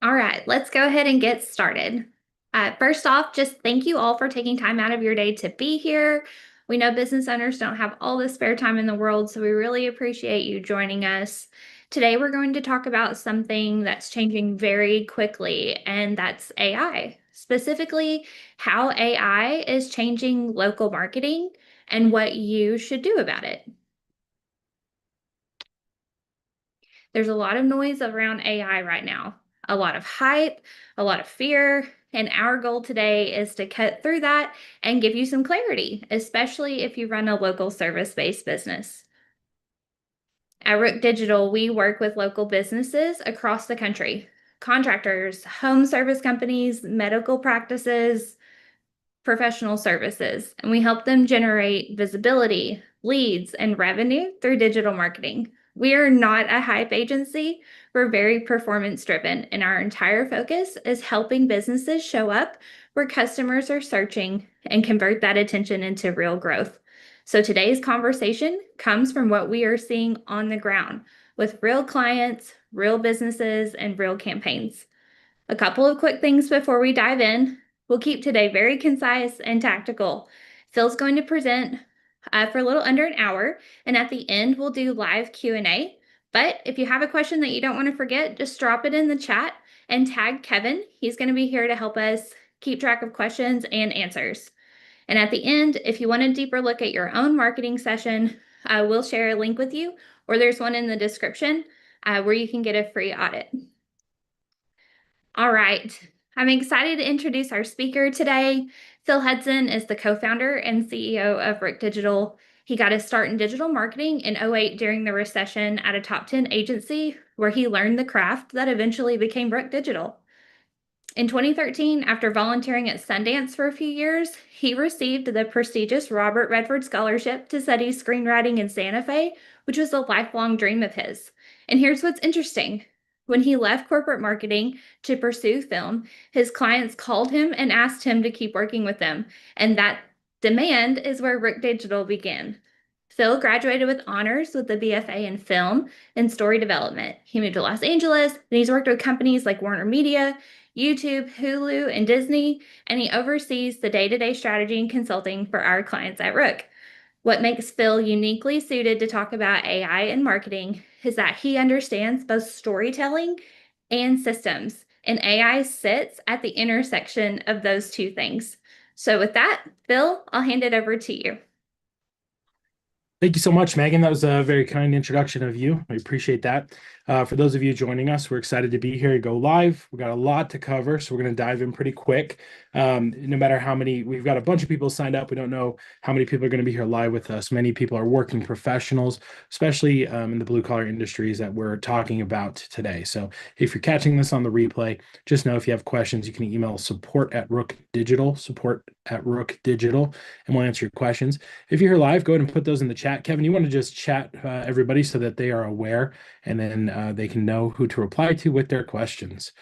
All right, let's go ahead and get started. First off, just thank you all for taking time out of your day to be here. We know business owners don't have all the spare time in the world, so we really appreciate you joining us. Today, we're going to talk about something that's changing very quickly, and that's AI. Specifically, how AI is changing local marketing and what you should do about it. There's a lot of noise around AI right now, a lot of hype, a lot of fear. And our goal today is to cut through that and give you some clarity, especially if you run a local service-based business. At Rook Digital, we work with local businesses across the country, contractors, home service companies, medical practices, professional services, and we help them generate visibility, leads, and revenue through digital marketing. We are not a hype agency. We're very performance driven, and our entire focus is helping businesses show up where customers are searching and convert that attention into real growth. So today's conversation comes from what we are seeing on the ground with real clients, real businesses, and real campaigns. A couple of quick things before we dive in. We'll keep today very concise and tactical. Phil's going to present for a little under an hour, and at the end, we'll do live Q&A. But if you have a question that you don't want to forget, just drop it in the chat and tag Kevin. He's going to be here to help us keep track of questions and answers. And at the end, if you want a deeper look at your own marketing session, we'll share a link with you, or there's one in the description where you can get a free audit. All right, I'm excited to introduce our speaker today. Phil Hudson is the co-founder and CEO of Rook Digital. He got his start in digital marketing in '08 during the recession at a top 10 agency where he learned the craft that eventually became Rook Digital. In 2013, after volunteering at Sundance for a few years, he received the prestigious Robert Redford Scholarship to study screenwriting in Santa Fe, which was a lifelong dream of his. And here's what's interesting. When he left corporate marketing to pursue film, his clients called him and asked him to keep working with them. And that demand is where Rook Digital began. Phil graduated with honors with the BFA in film and story development. He moved to Los Angeles, and he's worked with companies like Warner Media, YouTube, Hulu, and Disney, and he oversees the day-to-day strategy and consulting for our clients at Rook. What makes Phil uniquely suited to talk about AI and marketing is that he understands both storytelling and systems, and AI sits at the intersection of those two things. So with that, Phil, I'll hand it over to you. Thank you so much, Megan. That was a very kind introduction of you. I appreciate that. For those of you joining us, we're excited to be here to go live. We've got a lot to cover, so we're going to dive in pretty quick. No matter how many, we've got a bunch of people signed up. We don't know how many people are going to be here live with us. Many people are working professionals, especially in the blue-collar industries that we're talking about today. So if you're catching this on the replay, just know if you have questions, you can email support@rookdigital, and we'll answer your questions. If you're here live, go ahead and put those in the chat. Kevin, you want to just chat everybody so that they are aware, and then they can know who to reply to with their questions.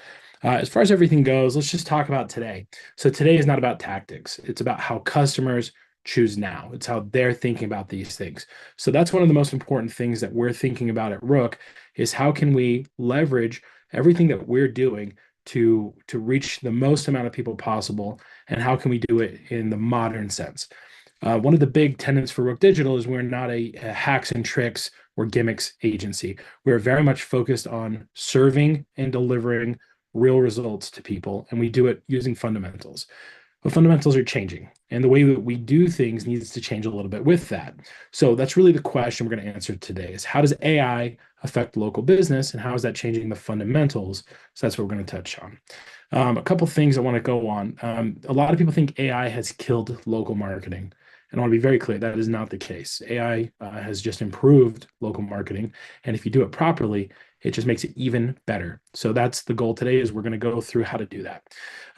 As far as everything goes, let's just talk about today. So today is not about tactics. It's about how customers choose now. It's how they're thinking about these things. So that's one of the most important things that we're thinking about at Rook is how can we leverage everything that we're doing to reach the most amount of people possible, and how can we do it in the modern sense. One of the big tenets for Rook Digital is we're not a hacks and tricks or gimmicks agency. We're very much focused on serving and delivering real results to people, and we do it using fundamentals. But fundamentals are changing, and the way that we do things needs to change a little bit with that. So that's really the question we're going to answer today is how does AI affect local business, and how is that changing the fundamentals? So that's what we're going to touch on. A couple things I want to go on. A lot of people think AI has killed local marketing. And I want to be very clear, that is not the case. AI has just improved local marketing. And if you do it properly, it just makes it even better. So that's the goal today is we're going to go through how to do that.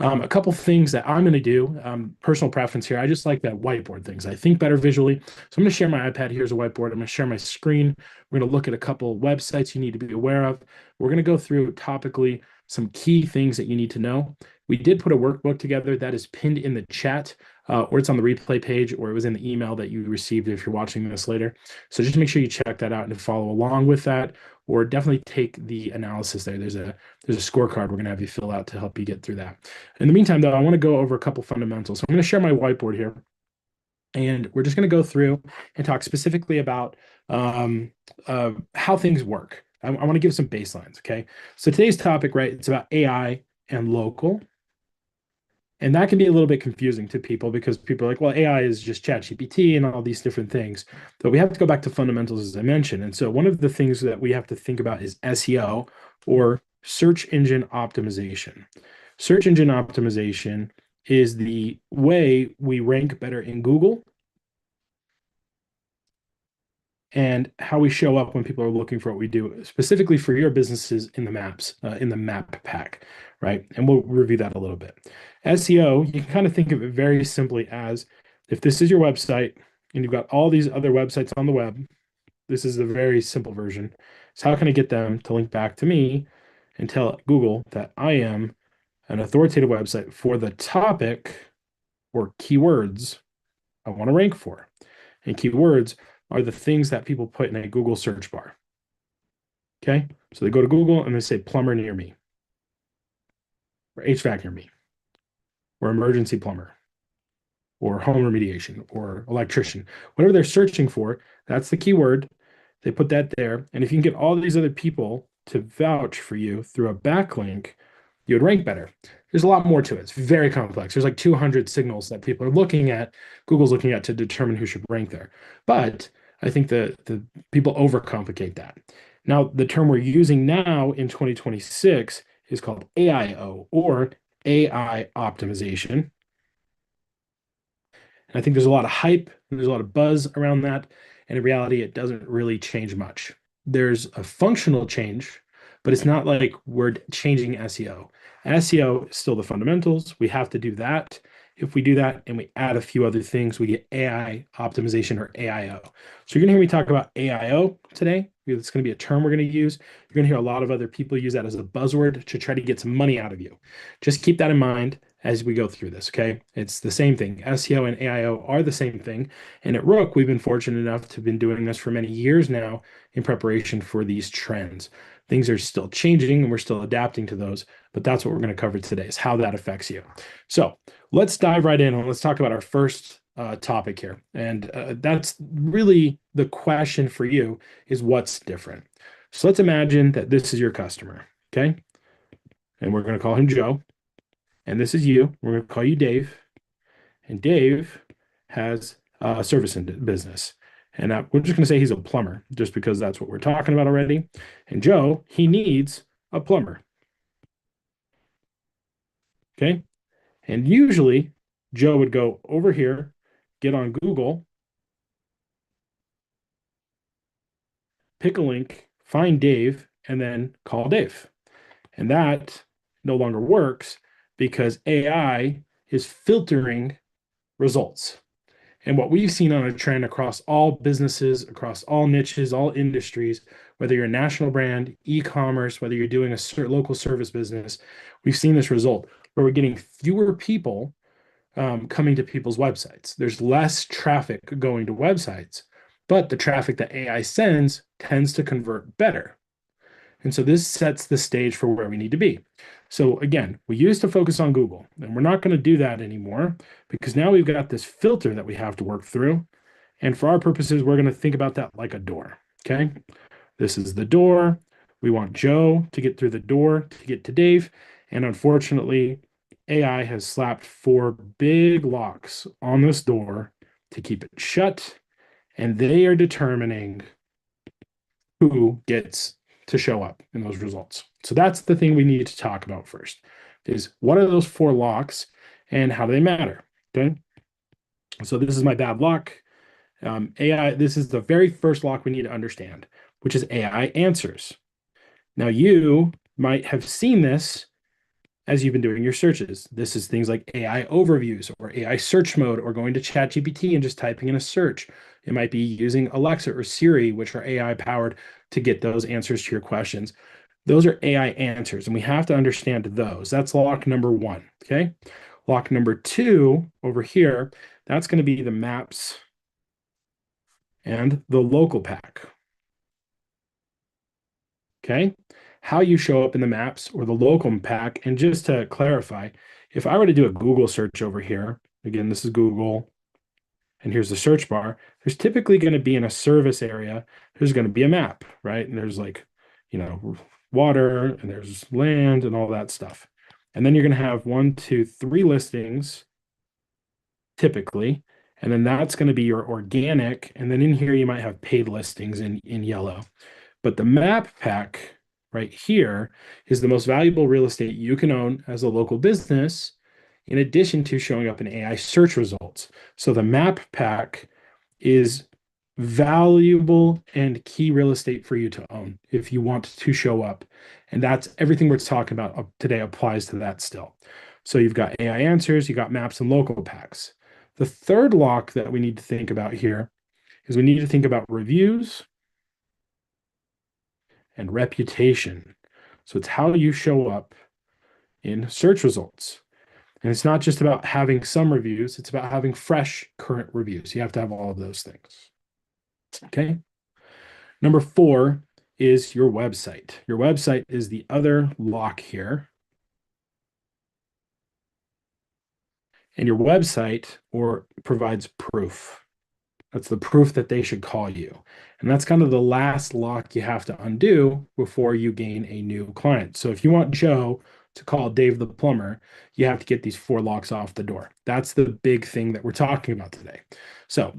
A couple things that I'm going to do, personal preference here. I just like that whiteboard things. I think better visually. So I'm going to share my iPad. Here's a whiteboard. I'm going to share my screen. We're going to look at a couple websites you need to be aware of. We're going to go through topically some key things that you need to know. We did put a workbook together that is pinned in the chat, or it's on the replay page, or it was in the email that you received if you're watching this later. So just make sure you check that out and follow along with that. or definitely take the analysis there. There's a scorecard we're going to have you fill out to help you get through that. In the meantime, though, I want to go over a couple fundamentals. So I'm going to share my whiteboard here, and we're just going to go through and talk specifically about how things work. I want to give some baselines, okay? So today's topic, right, it's about AI and local. And that can be a little bit confusing to people because people are like, well, AI is just ChatGPT and all these different things. But we have to go back to fundamentals, as I mentioned. And so one of the things that we have to think about is SEO, or search engine optimization. Search engine optimization is the way we rank better in Google and how we show up when people are looking for what we do, specifically for your businesses in the maps, in the map pack, right? And we'll review that a little bit. SEO, you can kind of think of it very simply as, if this is your website and you've got all these other websites on the web, this is the very simple version. So how can I get them to link back to me and tell Google that I am an authoritative website for the topic or keywords I want to rank for? And keywords are the things that people put in a Google search bar. Okay, so they go to Google and they say plumber near me, or HVAC near me, or emergency plumber, or home remediation, or electrician. Whatever they're searching for, that's the keyword. They put that there. And if you can get all these other people to vouch for you through a backlink, you would rank better. There's a lot more to it. It's very complex. There's like 200 signals that people are looking at, Google's looking at to determine who should rank there. But I think the people overcomplicate that. Now, the term we're using now in 2026 is called AIO, or AI optimization. And I think there's a lot of hype and there's a lot of buzz around that. And in reality, it doesn't really change much. There's a functional change, but it's not like we're changing SEO. SEO is still the fundamentals. We have to do that. If we do that and we add a few other things, we get AI optimization, or AIO. So you're going to hear me talk about AIO today. It's going to be a term we're going to use. You're going to hear a lot of other people use that as a buzzword to try to get some money out of you. Just keep that in mind as we go through this, okay? It's the same thing. SEO and AIO are the same thing. And at Rook, we've been fortunate enough to have been doing this for many years now in preparation for these trends. Things are still changing and we're still adapting to those, but that's what we're going to cover today, is how that affects you. So let's dive right in and let's talk about our first topic here. And that's really the question for you, is what's different? So let's imagine that this is your customer, okay? And we're going to call him Joe. And this is you. We're going to call you Dave. And Dave has a service business. And we're just going to say he's a plumber, just because that's what we're talking about already. And Joe, he needs a plumber. Okay. And usually Joe would go over here, get on Google, pick a link, find Dave, and then call Dave. And that no longer works because AI is filtering results. And what we've seen on a trend across all businesses, across all niches, all industries, whether you're a national brand, e-commerce, whether you're doing a local service business, we've seen this result where we're getting fewer people coming to people's websites. There's less traffic going to websites, but the traffic that AI sends tends to convert better. And so this sets the stage for where we need to be. So again, we used to focus on Google, and we're not going to do that anymore because now we've got this filter that we have to work through. And for our purposes, we're going to think about that like a door. Okay. This is the door. We want Joe to get through the door to get to Dave. And unfortunately, AI has slapped 4 big locks on this door to keep it shut. And they are determining who gets to show up in those results. So that's the thing we need to talk about first, is what are those 4 locks and how do they matter? Okay. So this is my bad lock. AI, this is the very first lock we need to understand, which is AI answers. Now you might have seen this as you've been doing your searches. This is things like AI overviews or AI search mode, or going to ChatGPT and just typing in a search. It might be using Alexa or Siri, which are AI powered, to get those answers to your questions. Those are AI answers, and we have to understand those. That's lock number 1, okay? Lock number 2 over here, that's going to be the maps and the local pack. okay? How you show up in the maps or the local pack. And just to clarify, if I were to do a Google search over here, again, this is Google, and here's the search bar, there's typically going to be in a service area, there's going to be a map, right? And there's like, water and there's land and all that stuff. And then you're going to have 1, 2, 3 listings typically. And then that's going to be your organic. And then in here, you might have paid listings in yellow. But the map pack right here is the most valuable real estate you can own as a local business, in addition to showing up in AI search results. So the map pack is valuable and key real estate for you to own if you want to show up. And that's everything we're talking about today applies to that still. So you've got AI answers, you got maps and local packs. The third lock that we need to think about here is we need to think about reviews and reputation. So it's how you show up in search results. And it's not just about having some reviews, it's about having fresh current reviews. You have to have all of those things. Okay. Number 4 is your website. Your website is the other lock here. And your website provides proof. That's the proof that they should call you. And that's kind of the last lock you have to undo before you gain a new client. So if you want Joe to call Dave the plumber, you have to get these 4 locks off the door. That's the big thing that we're talking about today. So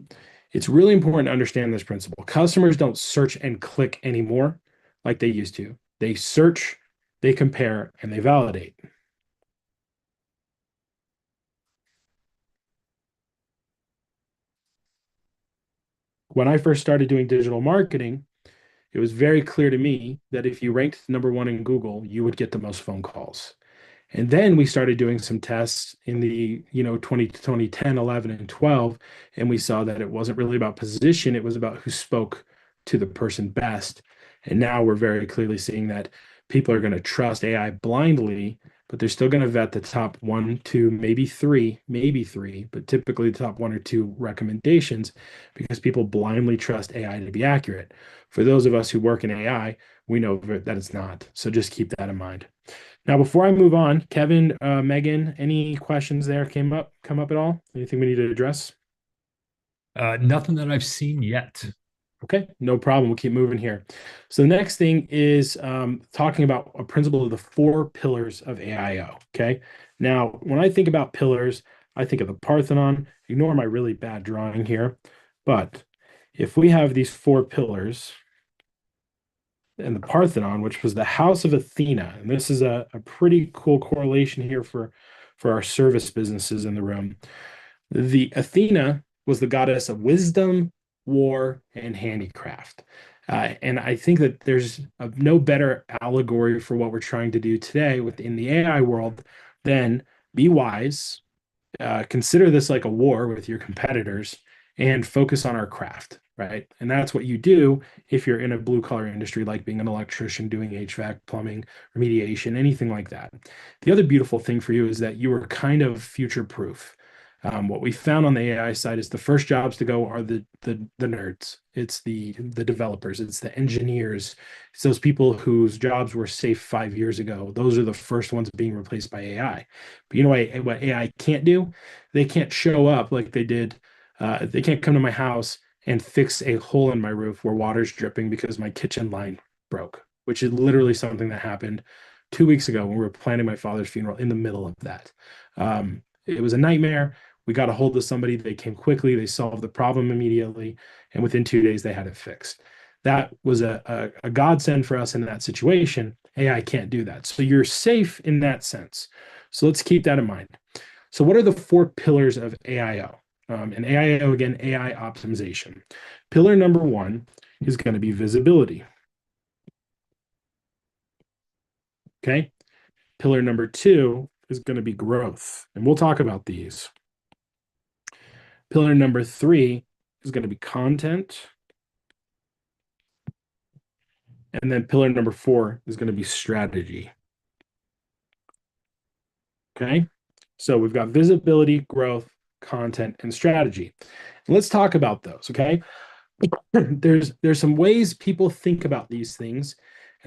it's really important to understand this principle. Customers don't search and click anymore like they used to. They search, they compare, and they validate. When I first started doing digital marketing, it was very clear to me that if you ranked number 1 in Google, you would get the most phone calls. And then we started doing some tests in the 2010, 11, and 12, and we saw that it wasn't really about position, it was about who spoke to the person best. And now we're very clearly seeing that people are going to trust AI blindly, but they're still going to vet the top 1, 2, maybe three, but typically the top 1 or 2 recommendations because people blindly trust AI to be accurate. For those of us who work in AI, we know that it's not. So just keep that in mind. Now, before I move on, Kevin, Megan, any questions there come up at all? Anything we need to address? Nothing that I've seen yet. Okay, no problem. We'll keep moving here. So the next thing is talking about a principle of the 4 pillars of AIO. Okay. Now, when I think about pillars, I think of the Parthenon. Ignore my really bad drawing here. But if we have these 4 pillars, and the Parthenon, which was the house of Athena. And this is a pretty cool correlation here for our service businesses in the room. The Athena was the goddess of wisdom, war, and handicraft. And I think that there's no better allegory for what we're trying to do today within the AI world than be wise, consider this like a war with your competitors, and focus on our craft, right? And that's what you do if you're in a blue collar industry, like being an electrician, doing HVAC, plumbing, remediation, anything like that. The other beautiful thing for you is that you are kind of future proof. What we found on the AI side is the first jobs to go are the nerds. It's the developers. It's the engineers. It's those people whose jobs were safe 5 years ago. Those are the first ones being replaced by AI. But you know what AI can't do? They can't show up like they did. They can't come to my house and fix a hole in my roof where water's dripping because my kitchen line broke, which is literally something that happened 2 weeks ago when we were planning my father's funeral in the middle of that. It was a nightmare. We got a hold of somebody. They came quickly. They solved the problem immediately. And within 2 days, they had it fixed. That was a godsend for us in that situation. AI can't do that. So you're safe in that sense. So let's keep that in mind. So what are the 4 pillars of AIO? And AIO, again, AI optimization. Pillar number 1 is going to be visibility. Okay. Pillar number 2 is going to be growth. And we'll talk about these. Pillar number 3 is going to be content. And then pillar number 4 is going to be strategy. Okay. So we've got visibility, growth, content, and strategy. And let's talk about those. Okay. There's some ways people think about these things,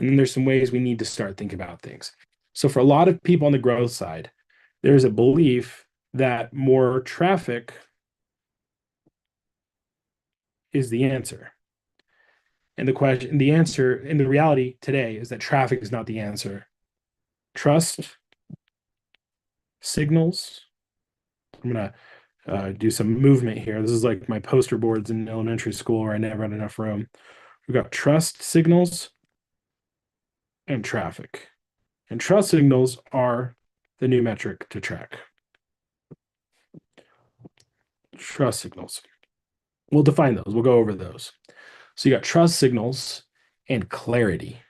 And then there's some ways we need to start thinking about things. So for a lot of people on the growth side, there's a belief that more traffic is the answer. And the answer, and the reality today is that traffic is not the answer. Trust signals. I'm gonna do some movement here. This is like my poster boards in elementary school where I never had enough room. We've got trust signals and traffic. And trust signals are the new metric to track. Trust signals. We'll define those. We'll go over those. So you got trust signals and clarity.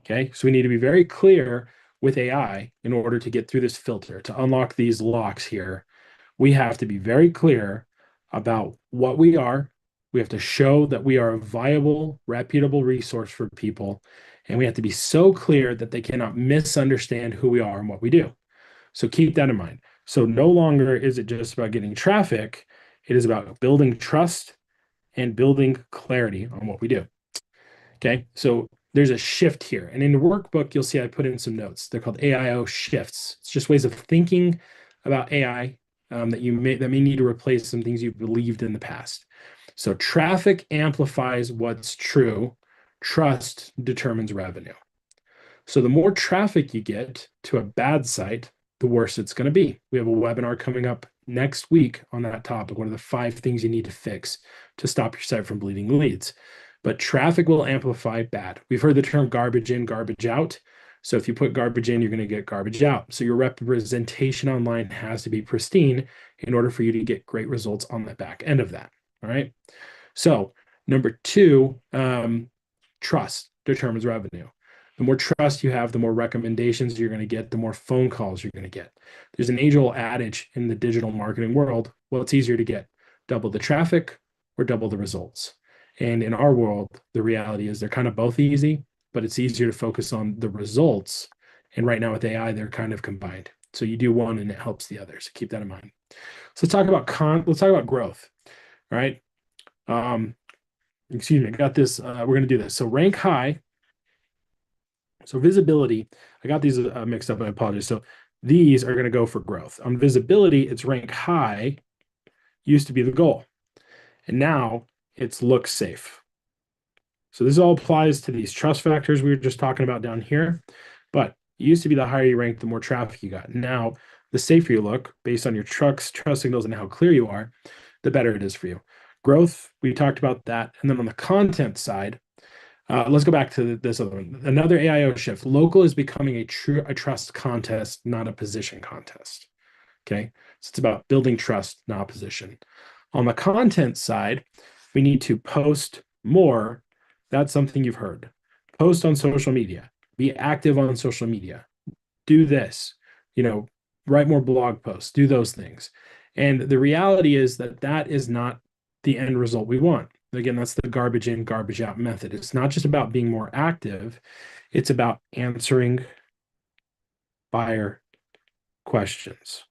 Okay, so we need to be very clear with AI in order to get through this filter, to unlock these locks here. We have to be very clear about what we are. We have to show that we are a viable, reputable resource for people. And we have to be so clear that they cannot misunderstand who we are and what we do. So keep that in mind. So no longer is it just about getting traffic, it is about building trust and building clarity on what we do. Okay, so there's a shift here. And in the workbook, you'll see I put in some notes. They're called AIO shifts. It's just ways of thinking about AI that may need to replace some things you've believed in the past. So traffic amplifies what's true. Trust determines revenue. So the more traffic you get to a bad site, the worse it's going to be. We have a webinar coming up next week on that topic. What are the 5 things you need to fix to stop your site from bleeding leads? But traffic will amplify bad. We've heard the term garbage in, garbage out. So if you put garbage in, you're going to get garbage out. So your representation online has to be pristine in order for you to get great results on the back end of that. All right. So number 2, trust determines revenue. The more trust you have, the more recommendations you're going to get, the more phone calls you're going to get. There's an age-old adage in the digital marketing world. Well, it's easier to get double the traffic or double the results. And in our world, the reality is they're kind of both easy, but it's easier to focus on the results. And right now with AI, they're kind of combined. So you do one and it helps the other. So keep that in mind. So let's talk about growth. All right. Excuse me. I got this. We're going to do this. So rank high. So visibility, I got these mixed up. I apologize. So these are going to go for growth. On visibility, it's rank high, used to be the goal. And now it's look safe. So this all applies to these trust factors we were just talking about down here. But it used to be the higher you rank, the more traffic you got. Now, the safer you look based on your trust signals and how clear you are, the better it is for you. Growth, we talked about that. And then on the content side, let's go back to this other one. Another AIO shift. Local is becoming a trust contest, not a position contest. Okay. So it's about building trust, not position. On the content side, we need to post more. That's something you've heard. Post on social media. Be active on social media. Do this. Write more blog posts. Do those things. And the reality is that that is not the end result we want. Again, that's the garbage in, garbage out method. It's not just about being more active. It's about answering buyer questions.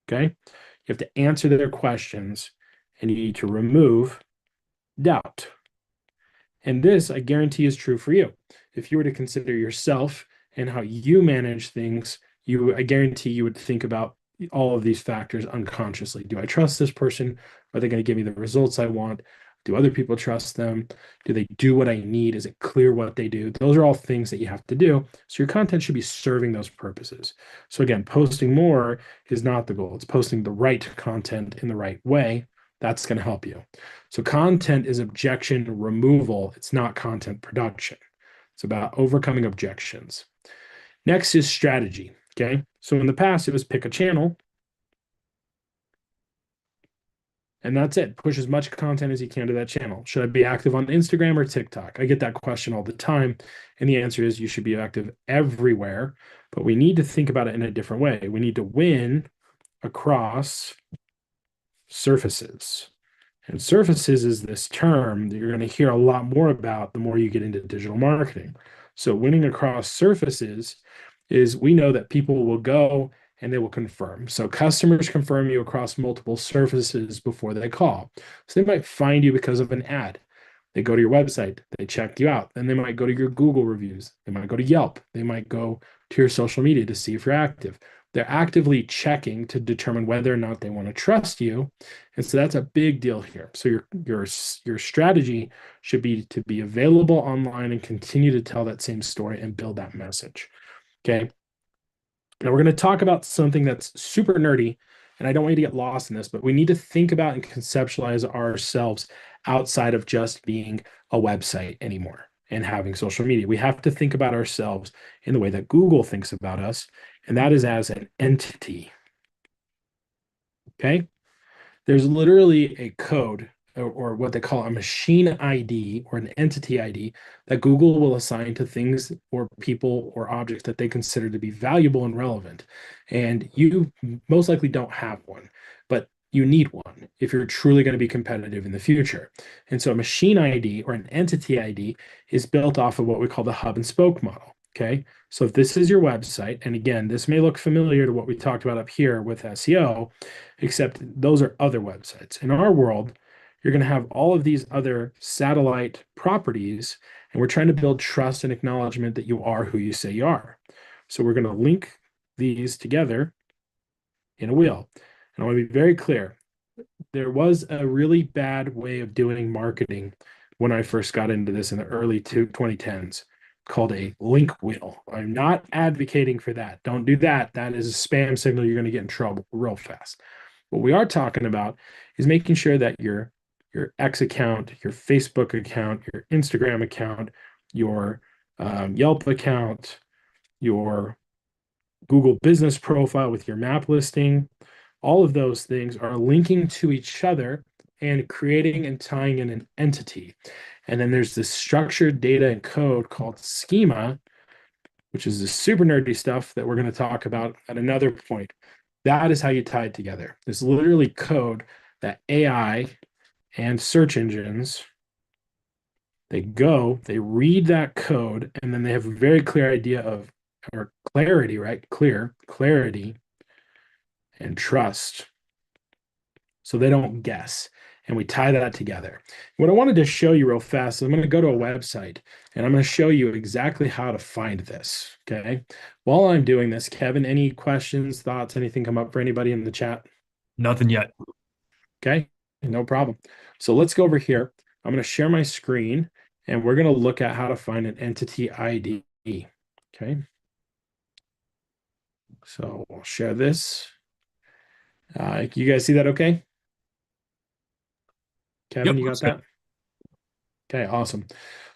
Okay? You have to answer their questions and you need to remove doubt. And this, I guarantee, is true for you. If you were to consider yourself and how you manage things, I guarantee you would think about all of these factors unconsciously. Do I trust this person? Are they going to give me the results I want? Do other people trust them? Do they do what I need? Is it clear what they do? Those are all things that you have to do. So your content should be serving those purposes. So again, posting more is not the goal. It's posting the right content in the right way. That's going to help you. So content is objection removal. It's not content production. It's about overcoming objections. Next is strategy. Okay. So in the past, it was pick a channel. And that's it. Push as much content as you can to that channel. Should I be active on Instagram or TikTok? I get that question all the time. And the answer is you should be active everywhere. But we need to think about it in a different way. We need to win across surfaces. And surfaces is this term that you're going to hear a lot more about the more you get into digital marketing. So winning across surfaces is we know that people will go and they will confirm. So customers confirm you across multiple surfaces before they call. So they might find you because of an ad. They go to your website, they check you out, then they might go to your Google reviews, they might go to Yelp, they might go to your social media to see if you're active. They're actively checking to determine whether or not they want to trust you. And so that's a big deal here. So your strategy should be to be available online and continue to tell that same story and build that message. Okay. Now we're going to talk about something that's super nerdy, and I don't want you to get lost in this, but we need to think about and conceptualize ourselves outside of just being a website anymore and having social media. We have to think about ourselves in the way that Google thinks about us, and that is as an entity. Okay. There's literally a code or what they call a machine ID or an entity ID that Google will assign to things or people or objects that they consider to be valuable and relevant. And you most likely don't have one, but you need one if you're truly going to be competitive in the future. And so a machine ID or an entity ID is built off of what we call the hub and spoke model. Okay. So if this is your website, and again, this may look familiar to what we talked about up here with SEO, except those are other websites. In our world, you're going to have all of these other satellite properties, and we're trying to build trust and acknowledgement that you are who you say you are. So we're going to link these together in a wheel. And I want to be very clear. There was a really bad way of doing marketing when I first got into this in the early 2010s called a link wheel. I'm not advocating for that. Don't do that. That is a spam signal. You're going to get in trouble real fast. What we are talking about is making sure that your X account, your Facebook account, your Instagram account, your Yelp account, your Google business profile with your map listing, all of those things are linking to each other and creating and tying in an entity. And then there's this structured data and code called schema, which is the super nerdy stuff that we're going to talk about at another point. That is how you tie it together. There's literally code that AI and search engines, they read that code, and then they have a very clear idea of, or clarity, right? Clarity and trust. So they don't guess. And we tie that together. What I wanted to show you real fast is I'm going to go to a website and I'm going to show you exactly how to find this. Okay. While I'm doing this, Kevin, any questions, thoughts, anything come up for anybody in the chat? Nothing yet. Okay. No problem. So let's go over here. I'm going to share my screen and we're going to look at how to find an entity ID. Okay. So I'll share this. You guys see that okay? Kevin, Yep, you got looks good. that? Okay, awesome.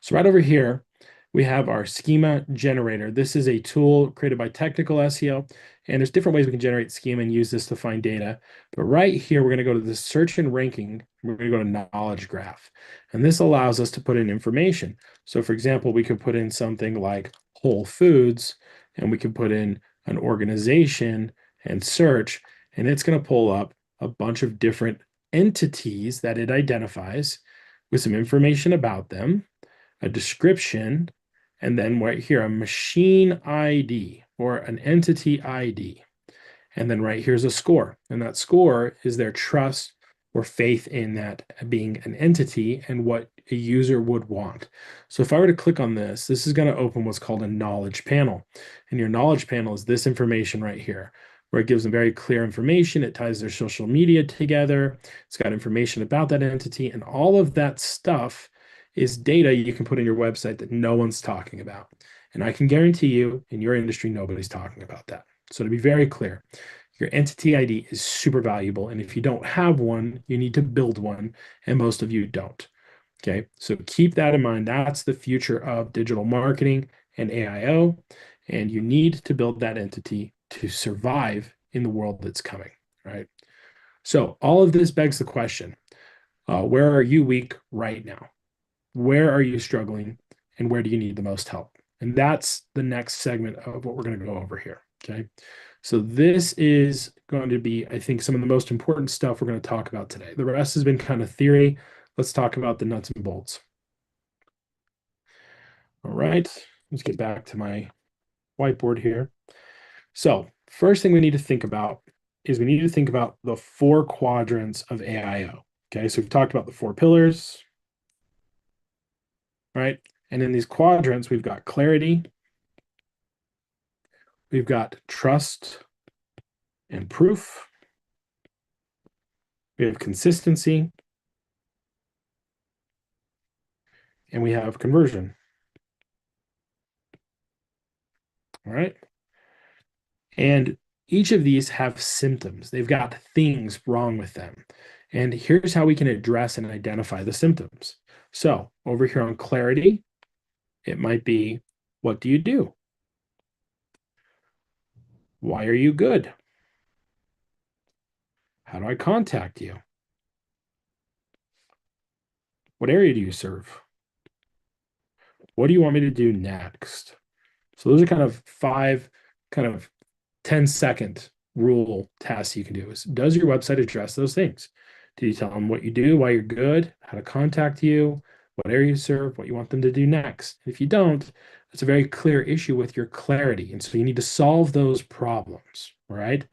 So right over here, we have our schema generator. This is a tool created by Technical SEO, and there's different ways we can generate schema and use this to find data. But right here, we're going to go to the search and ranking. We're going to go to knowledge graph, and this allows us to put in information. So for example, we could put in something like Whole Foods, and we could put in an organization and search, and it's going to pull up a bunch of different entities that it identifies with some information about them, a description, and then right here, a machine ID or an entity ID. And then right here's a score. And that score is their trust or faith in that being an entity and what a user would want. So if I were to click on this, this is going to open what's called a knowledge panel. And your knowledge panel is this information right here, where it gives them very clear information. It ties their social media together. It's got information about that entity, and all of that stuff is data you can put in your website that no one's talking about. And I can guarantee you in your industry, nobody's talking about that. So to be very clear, your entity ID is super valuable. And if you don't have one, you need to build one. And most of you don't. Okay. So keep that in mind. That's the future of digital marketing and AIO. And you need to build that entity to survive in the world that's coming. Right. So all of this begs the question, where are you weak right now? Where are you struggling? And where do you need the most help? And that's the next segment of what we're going to go over here. Okay. So this is going to be, I think, some of the most important stuff we're going to talk about today. The rest has been kind of theory. Let's talk about the nuts and bolts. All right. Let's get back to my whiteboard here. So first thing we need to think about is we need to think about the four quadrants of AIO. Okay. So we've talked about the four pillars. right? And in these quadrants, we've got clarity, we've got trust and proof, we have consistency, and we have conversion. All right. And each of these have symptoms. They've got things wrong with them. And here's how we can address and identify the symptoms. So over here on clarity, it might be, what do you do? Why are you good? How do I contact you? What area do you serve? What do you want me to do next? So those are kind of 5 kind of 10-second rule tasks you can do. Is, does your website address those things? Do you tell them what you do, why you're good, how to contact you, what area you serve, what you want them to do next? If you don't, it's a very clear issue with your clarity. And so you need to solve those problems, right?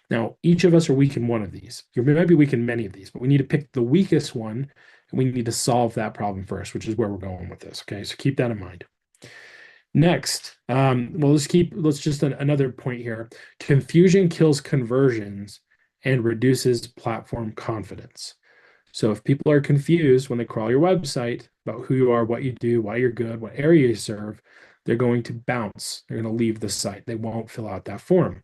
Now, each of us are weak in one of these. You might be weak in many of these, but we need to pick the weakest one and we need to solve that problem first, which is where we're going with this. Okay, so keep that in mind. Next, well, let's just another point here. Confusion kills conversions and reduces platform confidence. So if people are confused when they crawl your website about who you are, what you do, why you're good, what area you serve, they're going to bounce. They're going to leave the site. They won't fill out that form.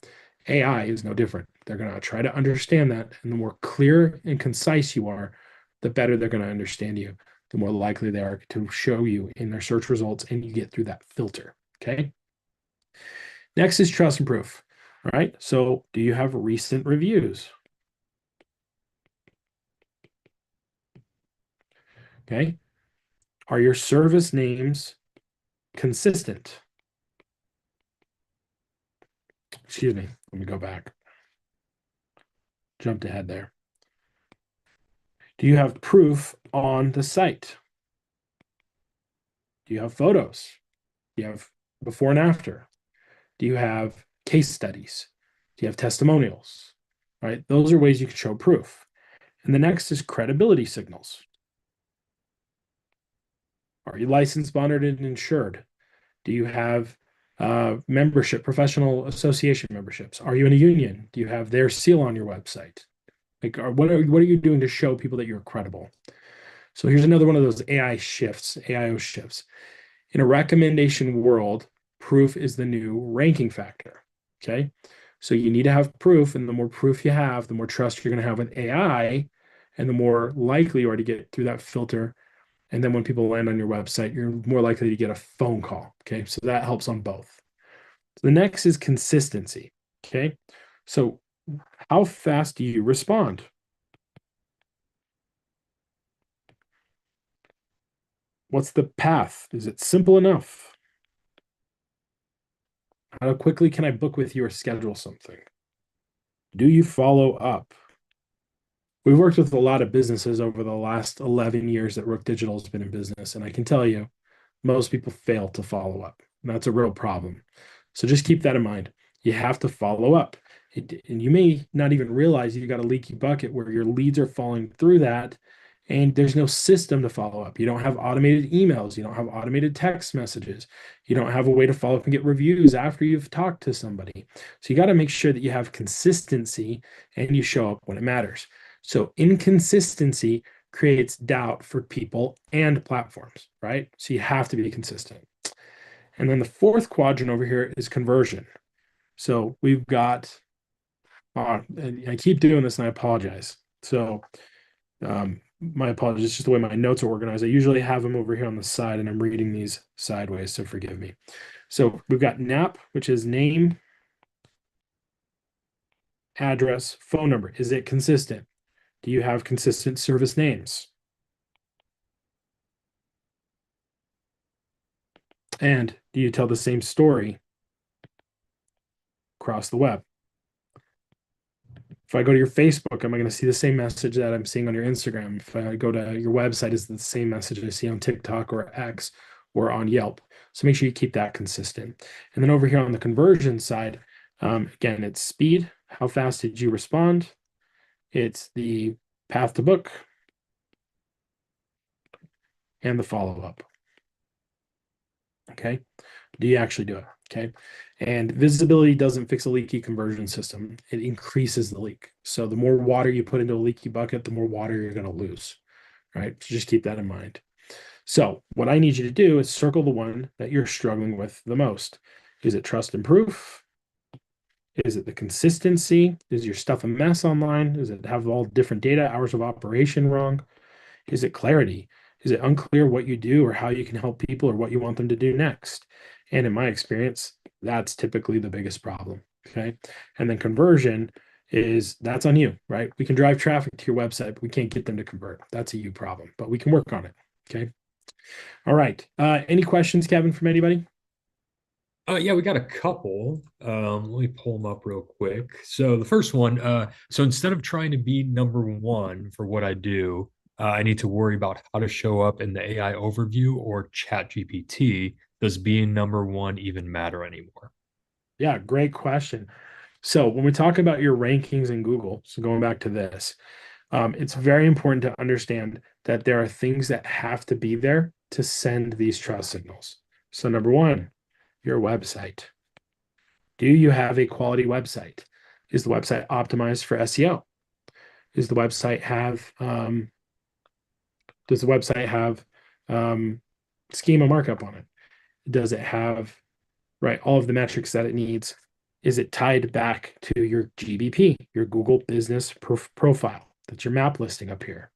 AI is no different. They're going to try to understand that. And the more clear and concise you are, the better they're going to understand you, the more likely they are to show you in their search results and you get through that filter. Okay. Next is trust and proof. All right. So do you have recent reviews? Okay. Are your service names consistent? Excuse me. Let me go back. Jumped ahead there. Do you have proof on the site? Do you have photos? Do you have before and after? Do you have case studies? Do you have testimonials? Right? Those are ways you can show proof. And the next is credibility signals. Are you licensed, bonded, and insured? Do you have membership, professional association memberships? Are you in a union? Do you have their seal on your website? Like, what are you doing to show people that you're credible? So here's another one of those AI shifts, AIO shifts. In a recommendation world, proof is the new ranking factor. Okay. So you need to have proof, and the more proof you have, the more trust you're going to have with AI, and the more likely you are to get through that filter. And then when people land on your website, you're more likely to get a phone call. Okay. So that helps on both. So the next is consistency. Okay. So how fast do you respond? What's the path? Is it simple enough? How quickly can I book with you or schedule something? Do you follow up? We've worked with a lot of businesses over the last 11 years that Rook Digital has been in business, and I can tell you, most people fail to follow up. And that's a real problem. So just keep that in mind. You have to follow up. And you may not even realize you got a leaky bucket where your leads are falling through that, and there's no system to follow up. You don't have automated emails. You don't have automated text messages. You don't have a way to follow up and get reviews after you've talked to somebody. So you got to make sure that you have consistency and you show up when it matters. So inconsistency creates doubt for people and platforms, right? So you have to be consistent. And then the fourth quadrant over here is conversion. So we've got, I keep doing this and I apologize. So my apologies, it's just the way my notes are organized. I usually have them over here on the side and I'm reading these sideways, so forgive me. So we've got NAP, which is name, address, phone number. Is it consistent? Do you have consistent service names? And do you tell the same story across the web? If I go to your Facebook, am I going to see the same message that I'm seeing on your Instagram? If I go to your website, is it the same message I see on TikTok or X or on Yelp? So make sure you keep that consistent. And then over here on the conversion side, again, it's speed. How fast did you respond? It's the path to book and the follow-up. Okay. Do you actually do it? Okay. And visibility doesn't fix a leaky conversion system. It increases the leak. So the more water you put into a leaky bucket, the more water you're going to lose. Right. So just keep that in mind. So what I need you to do is circle the one that you're struggling with the most. Is it trust and proof? Is it the consistency? Is your stuff a mess online? Does it have all different data, hours of operation wrong? Is it clarity? Is it unclear what you do or how you can help people or what you want them to do next? And in my experience, that's typically the biggest problem. Okay. And then conversion that's on you, right? We can drive traffic to your website, but we can't get them to convert. That's a you problem, but we can work on it. Okay. All right. Any questions, Kevin, from anybody? Yeah, we got a couple. Let me pull them up real quick. So the first one, so instead of trying to be number one for what I do, I need to worry about how to show up in the AI overview or chat GPT. Does being number one even matter anymore? Yeah, great question. So when we talk about your rankings in Google, so going back to this, it's very important to understand that there are things that have to be there to send these trust signals. So number one, your website. Do you have a quality website? Is the website optimized for SEO? Is the website have does the website have schema markup on it? Does it have right all of the metrics that it needs? Is it tied back to your GBP, your Google Business Profile? That's your map listing up here.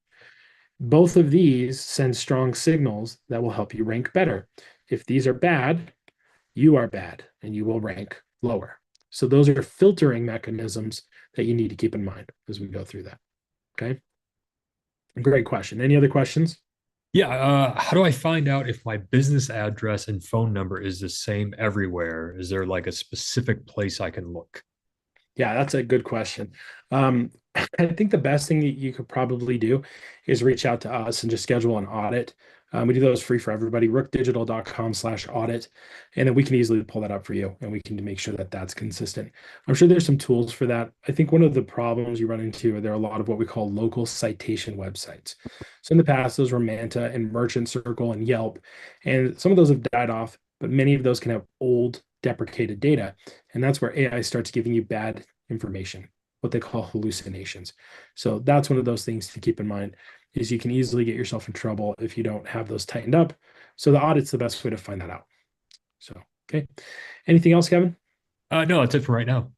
Both of these send strong signals that will help you rank better. If these are bad, you are bad and you will rank lower. So those are filtering mechanisms that you need to keep in mind as we go through that. Okay. Great question. Any other questions? Yeah, how do I find out if my business address and phone number is the same everywhere? Is there like a specific place I can look? Yeah, that's a good question. I think the best thing that you could probably do is reach out to us and just schedule an audit. We do those free for everybody, rookdigital.com/audit. And then we can easily pull that up for you and we can make sure that that's consistent. I'm sure there's some tools for that. I think one of the problems you run into, there are a lot of what we call local citation websites. So in the past, those were Manta and Merchant Circle and Yelp. And some of those have died off, but many of those can have old deprecated data. And that's where AI starts giving you bad information, what they call hallucinations. So that's one of those things to keep in mind is you can easily get yourself in trouble if you don't have those tightened up. So the audit's the best way to find that out. So, okay. Anything else, Kevin? No, that's it for right now.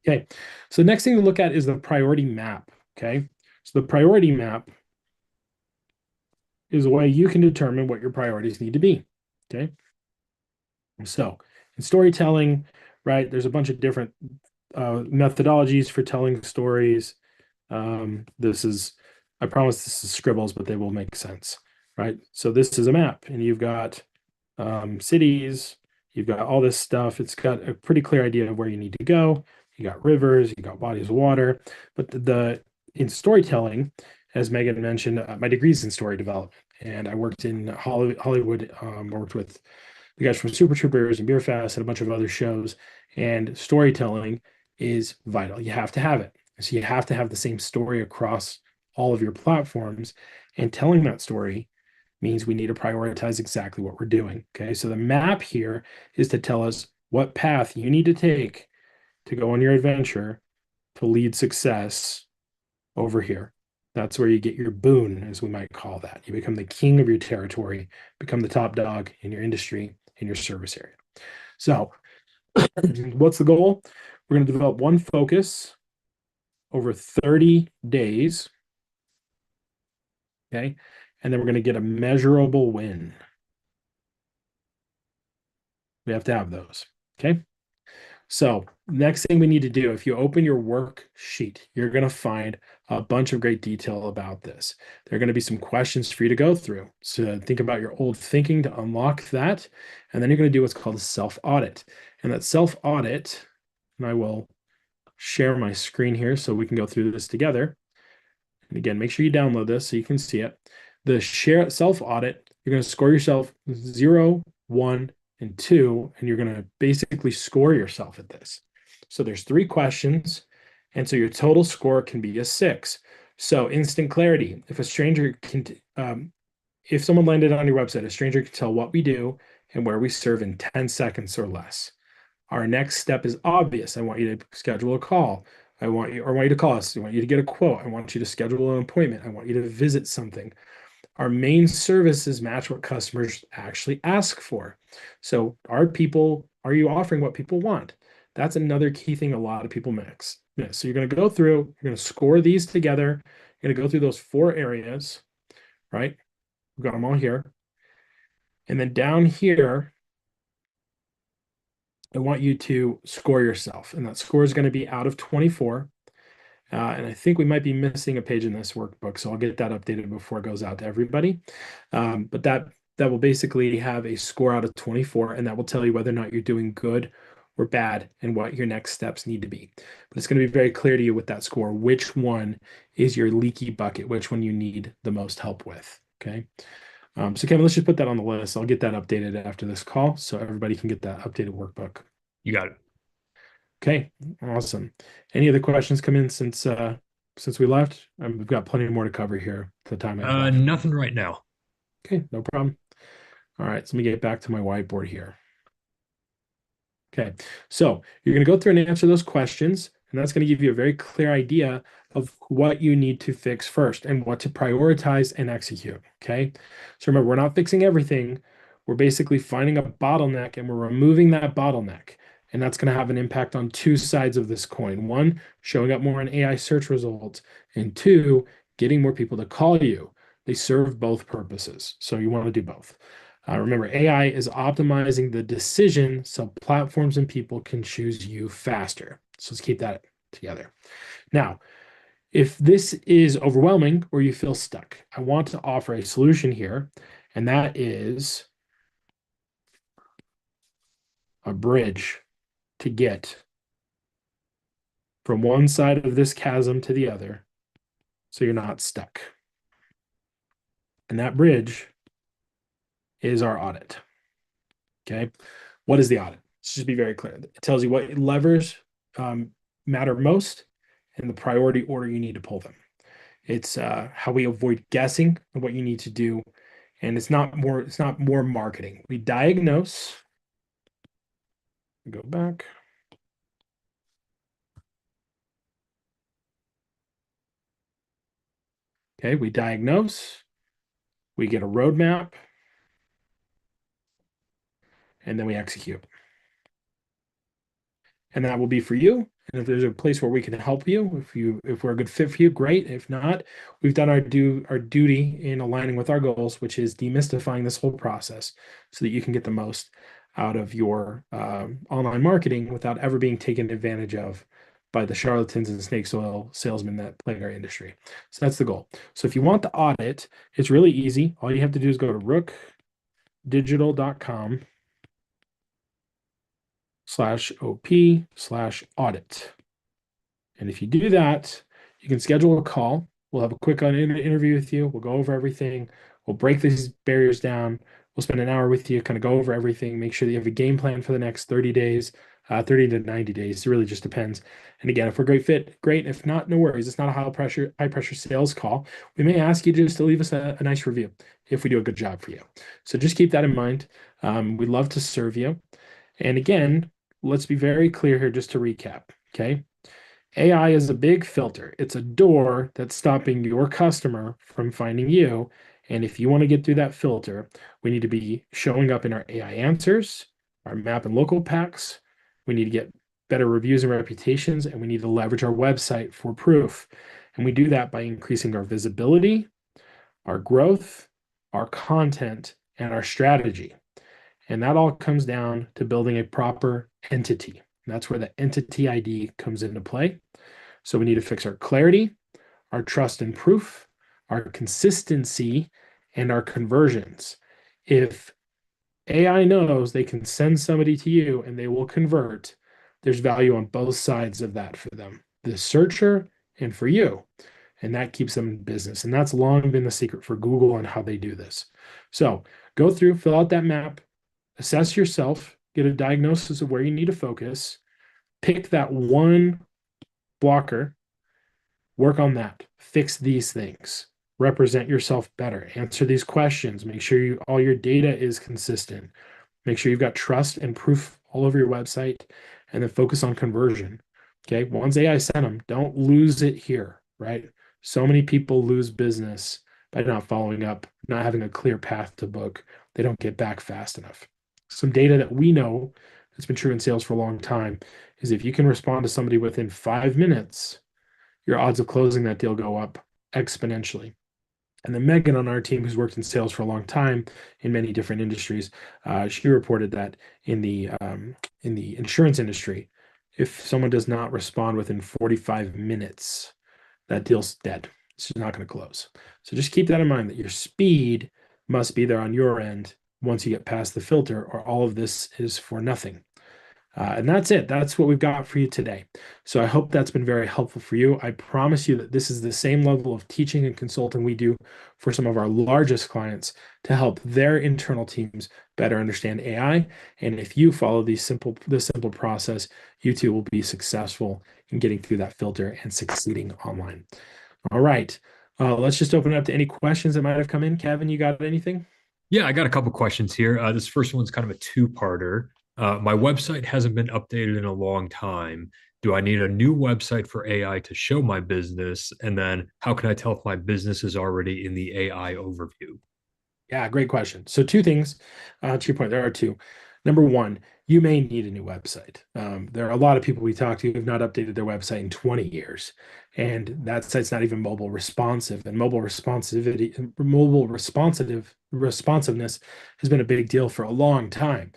Okay. So the next thing to look at is the priority map. Okay. So the priority map is a way you can determine what your priorities need to be. Okay. So in storytelling, right, there's a bunch of different methodologies for telling stories. I promise this is scribbles, but they will make sense, right? So this is a map, and you've got cities, you've got all this stuff. It's got a pretty clear idea of where you need to go. You got rivers, you got bodies of water, but in storytelling, as Megan mentioned, my degree is in story development, and I worked in Hollywood, worked with the guys from Super Troopers and Beer Fest and a bunch of other shows. And storytelling is vital. You have to have it. So you have to have the same story across all of your platforms. And telling that story means we need to prioritize exactly what we're doing. Okay. So the map here is to tell us what path you need to take to go on your adventure to lead success over here. That's where you get your boon, as we might call that. You become the king of your territory, become the top dog in your industry, in your service area. So, what's the goal? We're going to develop one focus over 30 days. Okay. And then we're going to get a measurable win. We have to have those. Okay. So, next thing we need to do, if you open your worksheet, you're going to find a bunch of great detail about this. There are going to be some questions for you to go through. So, think about your old thinking to unlock that. And then you're going to do what's called a self-audit. And that self-audit, and I will share my screen here so we can go through this together. And again, make sure you download this so you can see it. The share self-audit, you're going to score yourself 0, 1, and 2, and you're going to basically score yourself at this. So there's 3 questions, and so your total score can be a 6. So instant clarity. If a stranger can, if someone landed on your website, a stranger can tell what we do and where we serve in 10 seconds or less. Our next step is obvious. I want you to schedule a call. I want you to call us. I want you to get a quote. I want you to schedule an appointment. I want you to visit something. Our main services match what customers actually ask for. So are you offering what people want? That's another key thing a lot of people miss. So you're going to go through, you're going to score these together. You're going to go through those 4 areas, right? We've got them all here. And then down here, I want you to score yourself. And that score is going to be out of 24. And I think we might be missing a page in this workbook, so I'll get that updated before it goes out to everybody. But that will basically have a score out of 24, and that will tell you whether or not you're doing good or bad and what your next steps need to be. But it's going to be very clear to you with that score, which one is your leaky bucket, which one you need the most help with, okay? So Kevin, let's just put that on the list. I'll get that updated after this call so everybody can get that updated workbook. You got it. Okay, awesome. Any other questions come in since we left? We've got plenty more to cover here at the time I have left. Nothing right now. Okay, no problem. All right, so let me get back to my whiteboard here. Okay, so you're going to go through and answer those questions, and that's going to give you a very clear idea of what you need to fix first and what to prioritize and execute. Okay, so remember, we're not fixing everything. We're basically finding a bottleneck and we're removing that bottleneck. And that's going to have an impact on 2 sides of this coin. 1, showing up more in AI search results, and 2, getting more people to call you. They serve both purposes. So you want to do both. Remember, AI is optimizing the decision so platforms and people can choose you faster. So let's keep that together. Now, if this is overwhelming or you feel stuck, I want to offer a solution here, and that is a bridge to get from one side of this chasm to the other so you're not stuck. And that bridge is our audit. Okay. What is the audit? Let's just be very clear. It tells you what levers matter most and the priority order you need to pull them. It's how we avoid guessing and what you need to do. And it's not more marketing. We diagnose. Go back. Okay, we diagnose, we get a roadmap, and then we execute. And that will be for you. And if there's a place where we can help you, if we're a good fit for you, great. If not, we've done our duty in aligning with our goals, which is demystifying this whole process so that you can get the most out of your online marketing without ever being taken advantage of by the charlatans and snake oil salesmen that plague our industry. So that's the goal. So if you want the audit, it's really easy. All you have to do is go to rookdigital.com/op/audit. And if you do that, you can schedule a call. We'll have a quick interview with you. We'll go over everything. We'll break these barriers down. We'll spend an hour with you, kind of go over everything, make sure that you have a game plan for the next 30 days, 30 to 90 days. It really just depends. And again, if we're a great fit, great. If not, no worries. It's not a high pressure sales call. We may ask you just to leave us a nice review if we do a good job for you. So just keep that in mind. We'd love to serve you. And again, let's be very clear here just to recap, okay? AI is a big filter. It's a door that's stopping your customer from finding you. And if you want to get through that filter, we need to be showing up in our AI answers, our map and local packs. We need to get better reviews and reputations, and we need to leverage our website for proof. And we do that by increasing our visibility, our growth, our content, and our strategy. And that all comes down to building a proper entity. And that's where the entity ID comes into play. So we need to fix our clarity, our trust and proof, our consistency, and our conversions. If AI knows they can send somebody to you and they will convert, there's value on both sides of that for them, the searcher and for you. And that keeps them in business. And that's long been the secret for Google on how they do this. So go through, fill out that map, assess yourself, get a diagnosis of where you need to focus, pick that one blocker, work on that, fix these things, represent yourself better, answer these questions, make sure all your data is consistent, Make sure you've got trust and proof all over your website, and then focus on conversion. Okay. Once AI sent them, don't lose it here, right? So many people lose business by not following up, not having a clear path to book. They don't get back fast enough. Some data that we know that's been true in sales for a long time is if you can respond to somebody within 5 minutes, your odds of closing that deal go up exponentially. And then Megan on our team, who's worked in sales for a long time in many different industries, she reported that in the insurance industry, if someone does not respond within 45 minutes, that deal's dead. It's just not going to close. So just keep that in mind that your speed must be there on your end once you get past the filter, or all of this is for nothing. And that's it. That's what we've got for you today. So I hope that's been very helpful for you. I promise you that this is the same level of teaching and consulting we do for some of our largest clients to help their internal teams better understand AI. And if you follow this simple process, you too will be successful in getting through that filter and succeeding online. All right. Let's just open it up to any questions that might have come in. Kevin, you got anything? Yeah, I got a couple questions here. This first one's kind of a two-parter. My website hasn't been updated in a long time. Do I need a new website for AI to show my business? And then how can I tell if my business is already in the AI overview? Yeah, great question. So two things to your point, there are two. Number one, you may need a new website. There are a lot of people we talk to who have not updated their website in 20 years, and that site's not even mobile responsive. And responsiveness has been a big deal for a long time.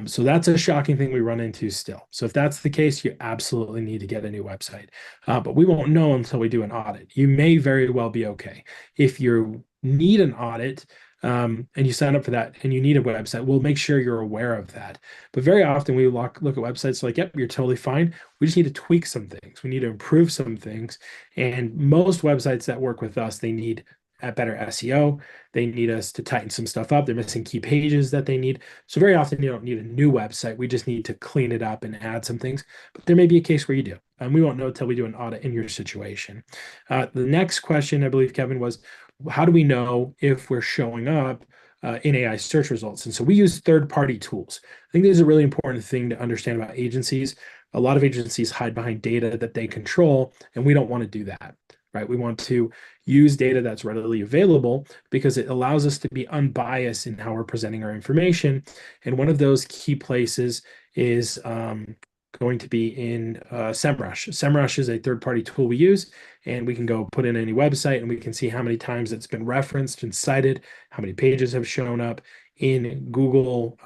So that's a shocking thing we run into still. So if that's the case, you absolutely need to get a new website. But we won't know until we do an audit. You may very well be okay. If you need an audit, and you sign up for that and you need a website, we'll make sure you're aware of that. But very often we look at websites like, yep, you're totally fine. We just need to tweak some things. We need to improve some things. And most websites that work with us, they need a better SEO. They need us to tighten some stuff up. They're missing key pages that they need. So very often you don't need a new website. We just need to clean it up and add some things. But there may be a case where you do. And we won't know until we do an audit in your situation. The next question, I believe, Kevin, was how do we know if we're showing up in AI search results? And so we use third-party tools. I think this is a really important thing to understand about agencies. A lot of agencies hide behind data that they control, and we don't want to do that, right? We want to use data that's readily available because it allows us to be unbiased in how we're presenting our information. And one of those key places is going to be in SEMrush. SEMrush is a third-party tool we use, and we can go put in any website and we can see how many times it's been referenced and cited, how many pages have shown up in Google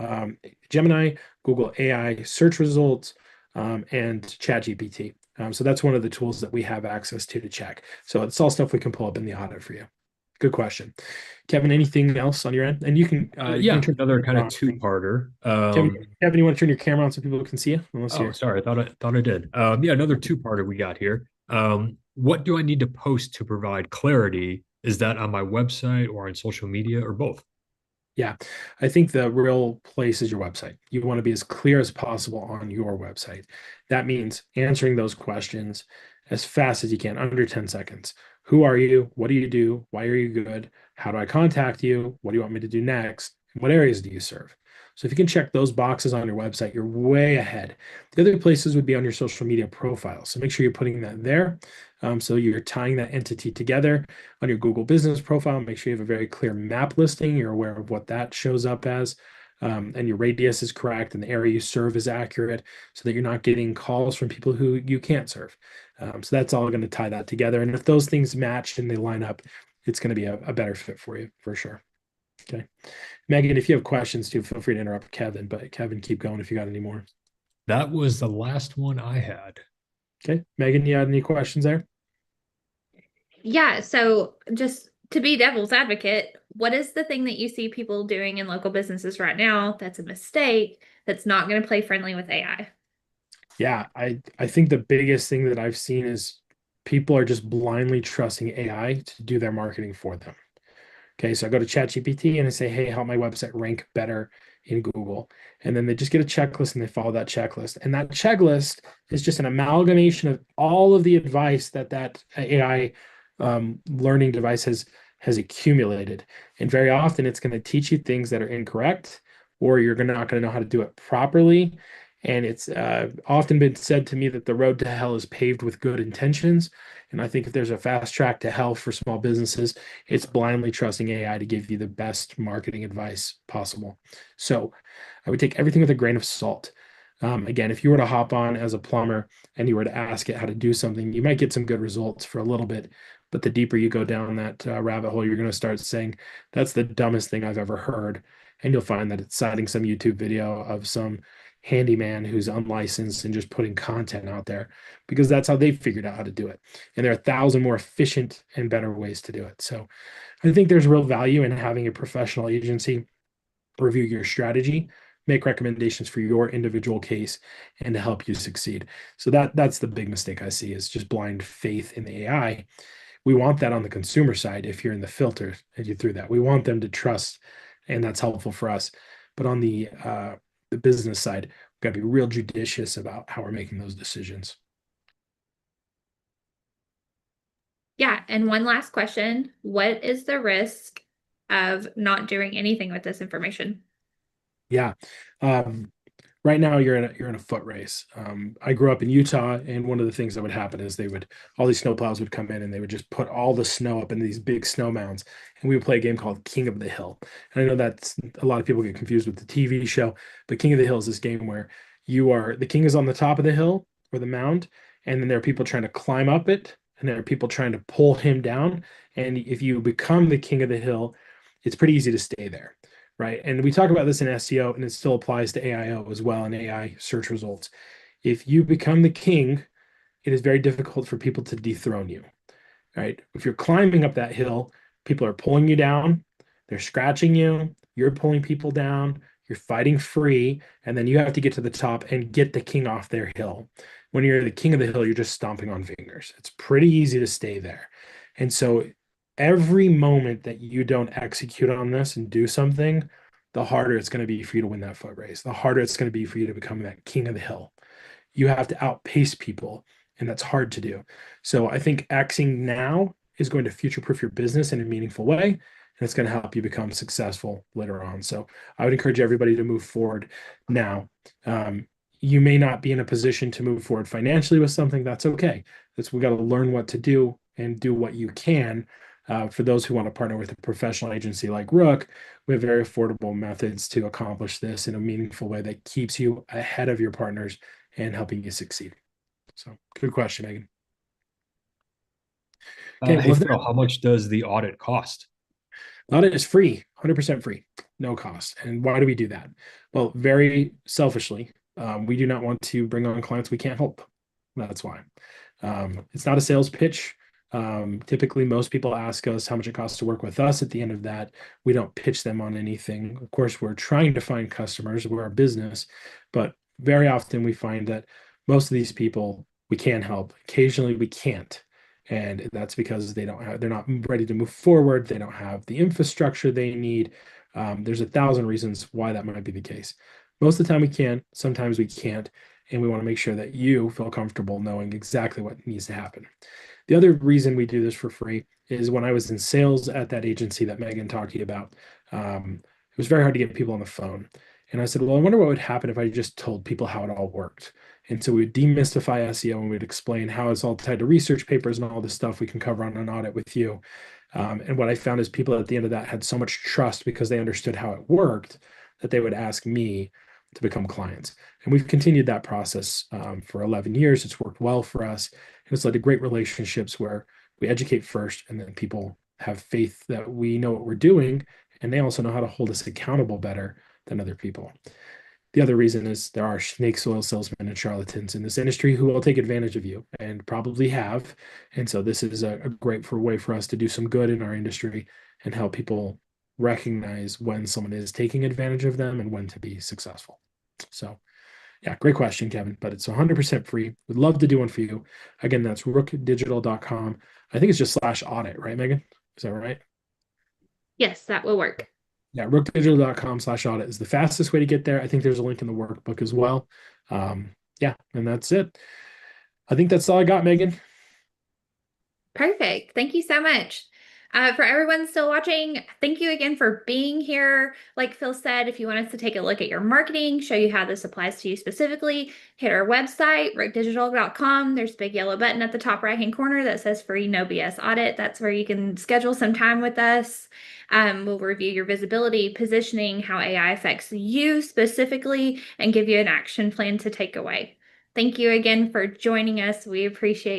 Gemini, Google AI search results, and ChatGPT. So that's one of the tools that we have access to check. So it's all stuff we can pull up in the audit for you. Good question. Kevin, anything else on your end? And you can Yeah, turn another your kind camera of on. two-parter. Kevin, you want to turn your camera on so people can see you? Unless Oh, you're sorry, I thought I did. Yeah, another two-parter we got here. What do I need to post to provide clarity? Is that on my website or on social media or both? Yeah, I think the real place is your website. You want to be as clear as possible on your website. That means answering those questions as fast as you can, under 10 seconds. Who are you? What do you do? Why are you good? How do I contact you? What do you want me to do next? What areas do you serve? So if you can check those boxes on your website, you're way ahead. The other places would be on your social media profile. So make sure you're putting that there. So you're tying that entity together on your Google business profile. Make sure you have a very clear map listing. You're aware of what that shows up as. And your radius is correct and the area you serve is accurate so that you're not getting calls from people who you can't serve. So that's all going to tie that together. And if those things match and they line up, it's going to be a better fit for you for sure. Okay. Megan, if you have questions too, feel free to interrupt Kevin, but Kevin, keep going if you got any more. That was the last one I had. Okay. Megan, you had any questions there? Yeah, so just to be devil's advocate, what is the thing that you see people doing in local businesses right now that's a mistake that's not going to play friendly with AI? Yeah, I think the biggest thing that I've seen is people are just blindly trusting AI to do their marketing for them. Okay, so I go to ChatGPT and I say, hey, help my website rank better in Google. And then they just get a checklist and they follow that checklist. And that checklist is just an amalgamation of all of the advice that AI learning device has accumulated. And very often it's going to teach you things that are incorrect or you're not going to know how to do it properly. And it's often been said to me that the road to hell is paved with good intentions. And I think if there's a fast track to hell for small businesses, it's blindly trusting AI to give you the best marketing advice possible. So I would take everything with a grain of salt. Again, if you were to hop on as a plumber and you were to ask it how to do something, you might get some good results for a little bit. But the deeper you go down that rabbit hole, you're going to start saying, that's the dumbest thing I've ever heard. And you'll find that it's citing some YouTube video of some handyman who's unlicensed and just putting content out there because that's how they figured out how to do it. And there are 1,000 more efficient and better ways to do it. So I think there's real value in having a professional agency review your strategy, make recommendations for your individual case, and to help you succeed. So that's the big mistake I see is just blind faith in the AI. We want that on the consumer side if you're in the filter and you threw that. We want them to trust, and that's helpful for us. But on the business side, we've got to be real judicious about how we're making those decisions. Yeah. And one last question. What is the risk of not doing anything with this information? Yeah. Right now you're in a foot race. I grew up in Utah, and one of the things that would happen is all these snowplows would come in and they would just put all the snow up in these big snow mounds, and we would play a game called King of the Hill. And I know that's a lot of people get confused with the TV show, but King of the Hill is this game where the king is on the top of the hill or the mound, and then there are people trying to climb up it, and there are people trying to pull him down. And if you become the king of the hill, it's pretty easy to stay there, right? And we talk about this in SEO, and it still applies to AIO as well, and AI search results. If you become the king, it is very difficult for people to dethrone you, right? If you're climbing up that hill, people are pulling you down, they're scratching you, you're pulling people down, you're fighting free, and then you have to get to the top and get the king off their hill. When you're the king of the hill, you're just stomping on fingers. It's pretty easy to stay there. And so every moment that you don't execute on this and do something, the harder it's going to be for you to win that foot race, the harder it's going to be for you to become that king of the hill. You have to outpace people, and that's hard to do. So I think acting now is going to future-proof your business in a meaningful way, and it's going to help you become successful later on. So I would encourage everybody to move forward now. You may not be in a position to move forward financially with something. That's okay. We got to learn what to do and do what you can. For those who want to partner with a professional agency like Rook, we have very affordable methods to accomplish this in a meaningful way that keeps you ahead of your partners and helping you succeed. So good question, Megan. Okay, Hey well, Phil, how much does the audit cost? audit is free, 100% free, no cost. And why do we do that? Well, very selfishly, we do not want to bring on clients we can't help. That's why. It's not a sales pitch. Typically, most people ask us how much it costs to work with us. At the end of that, we don't pitch them on anything. Of course, we're trying to find customers. We're a business, but very often we find that most of these people we can help. Occasionally, we can't. And that's because they're not ready to move forward. They don't have the infrastructure they need. There's 1,000 reasons why that might be the case. Most of the time we can, sometimes we can't. And we want to make sure that you feel comfortable knowing exactly what needs to happen. The other reason we do this for free is when I was in sales at that agency that Megan talked to you about, it was very hard to get people on the phone. And I said, well, I wonder what would happen if I just told people how it all worked. And so we would demystify SEO and we'd explain how it's all tied to research papers and all this stuff we can cover on an audit with you. And what I found is people at the end of that had so much trust because they understood how it worked that they would ask me to become clients. And we've continued that process for 11 years. It's worked well for us. And it's led to great relationships where we educate first and then people have faith that we know what we're doing. And they also know how to hold us accountable better than other people. The other reason is there are snake oil salesmen and charlatans in this industry who will take advantage of you and probably have. And so this is a great way for us to do some good in our industry and help people recognize when someone is taking advantage of them and when to be successful. So yeah, great question, Kevin, but it's 100% free. We'd love to do one for you. Again, that's rookdigital.com. I think it's just /audit, right, Megan? Is that right? Yes, that will work. Yeah, rookdigital.com/audit is the fastest way to get there. I think there's a link in the workbook as well. Yeah, and that's it. I think that's all I got, Megan. Perfect. Thank you so much. For everyone still watching, thank you again for being here. Like Phil said, if you want us to take a look at your marketing, show you how this applies to you specifically, hit our website, rookdigital.com. There's a big yellow button at the top right-hand corner that says free no BS audit. That's where you can schedule some time with us. We'll review your visibility, positioning, how AI affects you specifically, and give you an action plan to take away. Thank you again for joining us. We appreciate your